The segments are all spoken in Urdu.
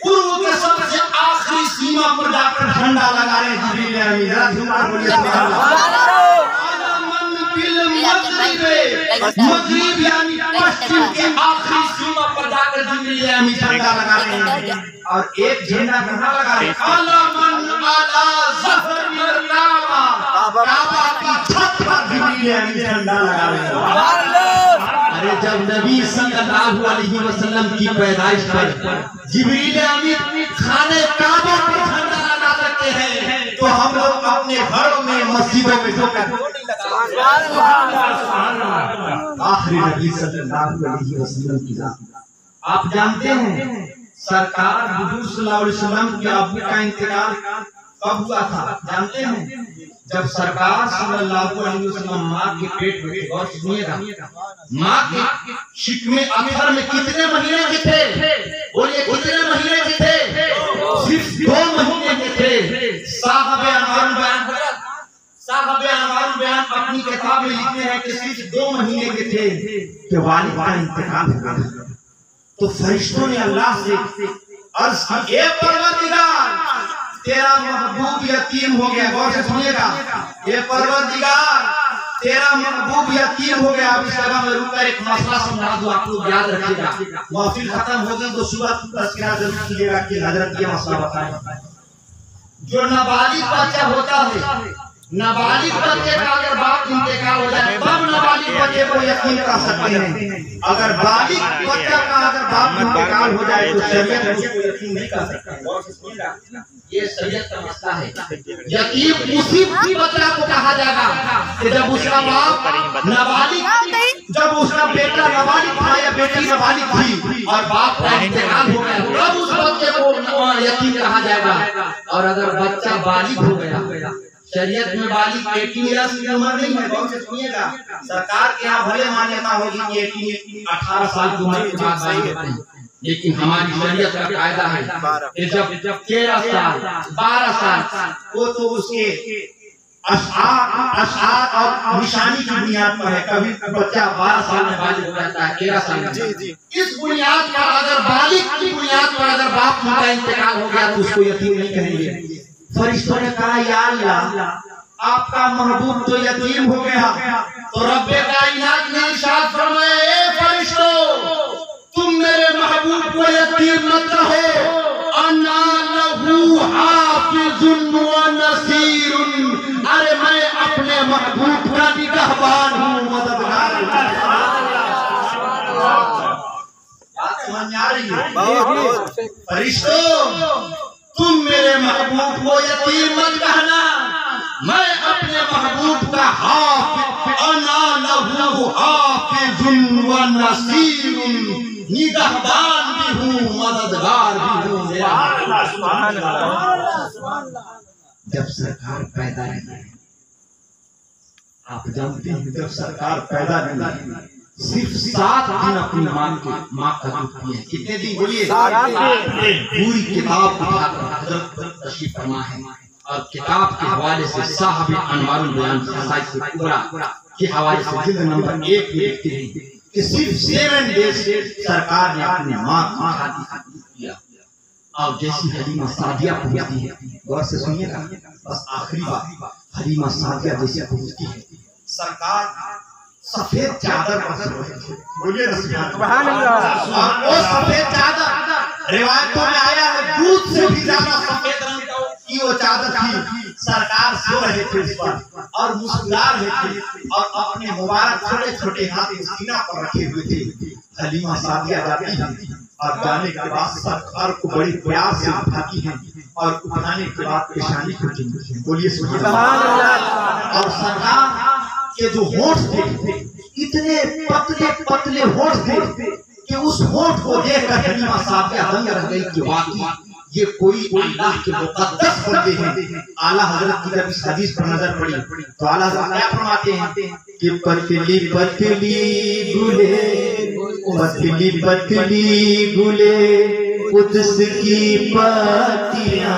قرب کے سب سے آخری سیما پر جا کر جھنڈا لگا رہے ہیں جبریل امین. مغرب یعنی پشچم کے آخری سیما پر جا کر جبریل امین جھنڈا لگا رہے ہیں. اور ایک جھنڈا کہاں لگا رہے ہیں؟ کعبہ کی چھت پر جبریل امین جھنڈا لگا رہے ہیں. ارے جب نبی صلی اللہ علیہ وسلم کی پیدائش پر جبریل امین خانہ کعبہ پر جھنڈا لگا سکتے ہیں تو ہم لوگ اپنے گھروں میں مسجدوں میں جو آخری نبی صلی اللہ علیہ وسلم کی ذات. آپ جانتے ہیں سرکار حضور صلی اللہ علیہ وسلم کے ابو کا انتقال کب ہوا تھا؟ جانتے ہیں جب سرکار صلی اللہ علیہ وسلم ماں کے پیٹ میں غور سنیے گا. ماں کے شکم اطہر میں کتنے مہینے کے تھے؟ بولیے کتنے مہینے کے تھے؟ صرف 2 مہینے کے تھے. صاحب انوار بیان اپنی کتاب میں لکھتے ہیں کہ صرف 2 مہینے کے تھے کہ والد کا انتقال ہوا. تو فرشتوں نے اللہ سے عرض کی اے پروردگار تیرا محبوب یتیم ہو گیا. غور سے سنیے گا. اے پروردگار تیرا محبوب یتیم ہو گیا. اب اس جگہ میں رک کر ایک مسئلہ سمجھا دوں آپ لوگ یاد رکھیے گا. محفل ختم ہو گئی تو صبح تذکرہ ضرور کیجیے گا کہ حضرت یہ مسئلہ بتائیں. جو نابالغ بچہ ہوتا ہے نابالغ بچے کا اگر باپ انتقال ہو جائے تب نابالغ بچے کو یتیم کہہ سکتے ہیں. اگر بالغ بچہ کا اگر باپ انتقال ہو جائے تو شریعت اس کو یتیم نہیں کہہ سکتا. یہ شریعت کا مسئلہ ہے. یتیم اسی بچہ کو کہا جائے گا کہ جب اس کا باپ نابالغ جب اس کا بیٹا نابالغ تھا یا بیٹی نابالغ تھی اور باپ کا انتقال ہو گیا تب اس بچے کو یتیم کہا جائے گا. اور اگر بچہ بالغ ہو گیا شریعت میں بالغ 18 ایئرس کی عمر نہیں ہے. غور سے سنیے گا. سرکار کے یہاں بھلے مانیتا ہوگی کہ 18 سال کی عمر کے بعد بالغ ہوتے ہیں لیکن ہماری شریعت کا قاعدہ ہے کہ جب 13 سال 12 سال وہ تو اس کے اشعار اور نشانی کی بنیاد پر ہے. کبھی بچہ 12 سال میں بالغ ہو جاتا ہے 13 سال میں. اس بنیاد پر اگر بالغ کی بنیاد پر اگر باپ کا انتقال ہو گیا تو اس کو یتیم نہیں کہیں گے. فرشتوں نے کہا یا اللہ آپ کا محبوب تو یتیم ہو گیا تو رب کائنات نے ارشاد فرمایا اے فرشتوں تم میرے محبوب کو یتیم مت کہو. انا لہو حافظ و نصیر. ارے میں اپنے محبوب کا نگہبان ہوں مددگار ہوں. بات سمجھ آ رہی ہے؟ فرشتوں تم میرے محبوب کو یتیم مت کہنا. میں اپنے محبوب کا حافظ انا لہو حافظ و نصیر نگہبان بھی ہوں مددگار بھی ہوں. جب سرکار پیدا نہیں آپ جانتے ہیں جب سرکار پیدا نہیں صرف 7 دن اپنی ماں کا دودھ پیے. کتنے دن بولیے؟ پوری کتاب اٹھا کر حضرت تشریف فرما ہے اور کتاب کے حوالے سے صاحب انوار البیان خصائص کبریٰ کے حوالے سے جلد نمبر 1 میں لکھتے ہیں کہ صرف 7 ڈیز سرکار نے اپنی ماں کا دودھ پیا. اور جیسی حلیمہ سعدیہ پہنچتی ہے غور سے سنیے گا بس آخری بات حلیمہ سعدیہ جیسی پہنچتی ہے سرکار سفید چادر پر سوئے تھے. بولیے سبحان اللہ. وہ سفید چادر روایتوں میں آیا ہے دودھ سے بھی زیادہ سفید رنگ کی وہ چادر تھی. سرکار سو رہے تھے اس پر اور مسکرا رہے تھے اور اپنے مبارک چھوٹے چھوٹے ہاتھ سینہ پر رکھے ہوئے تھے. حلیمہ سعدیہ جاتی ہیں اور جانے کے بعد سرکار کو بڑی پیار سے اٹھاتی ہیں اور اٹھانے کے بعد پیشانی کو چومتی ہیں. بولیے سبحان اللہ. اور سرکار کہ جو ہونٹ تھے اتنے پتلے پتلے ہونٹ تھے کہ اس ہونٹ کو دیکھ کر حلیمہ سعدیہ دنگ رہ گئی کہ واقعی یہ کوئی اللہ کے مقدس بندے ہیں. اعلیٰ حضرت کی جب اس حدیث پر نظر پڑی تو اعلیٰ حضرت کیا فرماتے ہیں کہ پتلی پتلی گلے پتلی پتلی گلے قدس کی پتیاں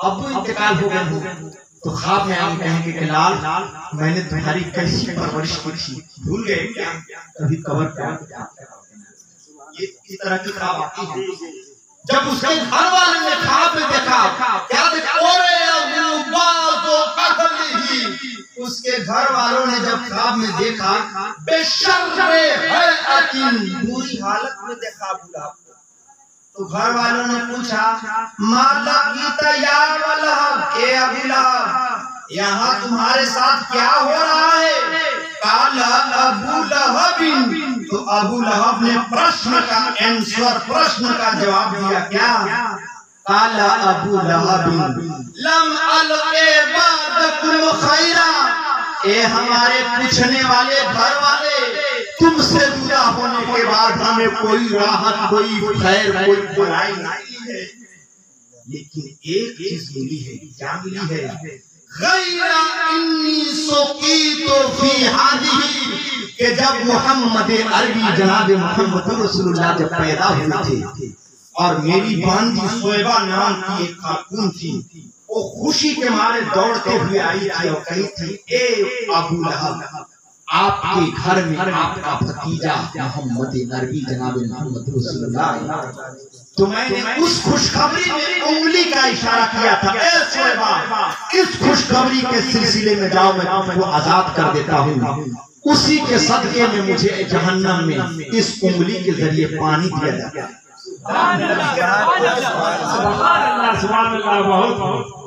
ابو انتقال ہو گئے تو خواب میں آئیں کہیں کہ لال میں نے تمہاری کیسی پرورش کی تھی بھول گئے کیا کبھی قبر پہ یہ اس طرح کی خواب آتی ہے جب اس کے گھر والے نے خواب میں دیکھا کیا دیکھا اس کے گھر والوں نے جب خواب میں دیکھا بے شر بری حالت میں دیکھا ابو لہب تو گھر والوں نے پوچھا مالا کی تیار اے ابو لہب یہاں تمہارے ساتھ کیا ہو رہا ہے کالا ابو لہب تو ابو لہب نے پرشن کا جواب دیا کیا کالا ابو لہب لم القی بعدکم خیرا اے ہمارے پوچھنے والے گھر والے تم سے جدا ہونے کے بعد ہمیں کوئی راحت کوئی خیر کوئی بھلائی نہیں ہے لیکن ایک چیز ملی ہے کیا ملی ہے غیر انی سقیت فی ہذہ کہ جب محمد عربی جناب محمد رسول اللہ جب پیدا ہوئے تھے اور میری باندھی سویبہ نام کی ایک خاتون تھی وہ خوشی کے مارے دوڑتے ہوئے آئی تھی اور کہی تھی اے ابو لہب آپ کے گھر میں آپ کا بھتیجا محمد عربی جناب محمد رسول اللہ تو میں نے اس خوشخبری میں انگلی کا اشارہ کیا تھا اے سویبہ اس خوشخبری کے سلسلے میں جاؤ میں وہ آزاد کر دیتا ہوں اسی کے صدقے میں مجھے جہنم میں اس انگلی کے ذریعے پانی دیا جاتا ہے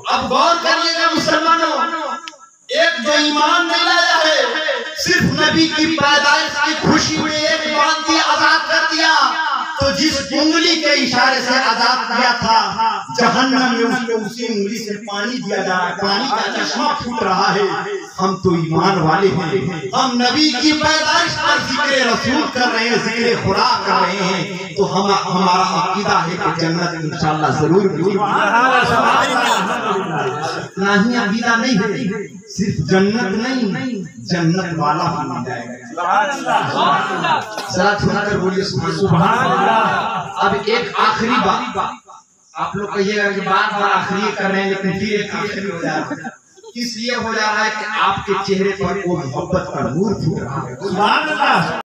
اب غور کریے گا مسلمانوں ایک جو ایمان نہیں لایا ہے صرف نبی کی پیدائش کی خوشی میں ایک باندھی آزاد کر دیا تو جس انگلی کے اشارے سے آزاد کیا تھا جہنم میں اس کو اسی انگلی سے پانی دیا جا رہا ہے پانی کا چشمہ پھوٹ رہا ہے ہم تو ایمان والے ہیں ہم نبی کی پیدائش پر ذکر رسول کر رہے ہیں ذکر خدا کر رہے ہیں تو ہمارا عقیدہ ہے کہ جنت انشاءاللہ ضرور ملے اتنا ہی عقیدہ نہیں ہے صرف جنت نہیں جنت والا بھی مل جائے گا ذرا چھوڑ کر بولیے سبحان اللہ اب ایک آخری بات آپ لوگ کہیے گا کہ بار بار آخری کر رہے ہیں لیکن پھر ایک آخری ہو جا رہا ہے اس لیے ہو جا رہا ہے کہ آپ کے چہرے پر وہ محبت کا نور پھوٹ رہا ہے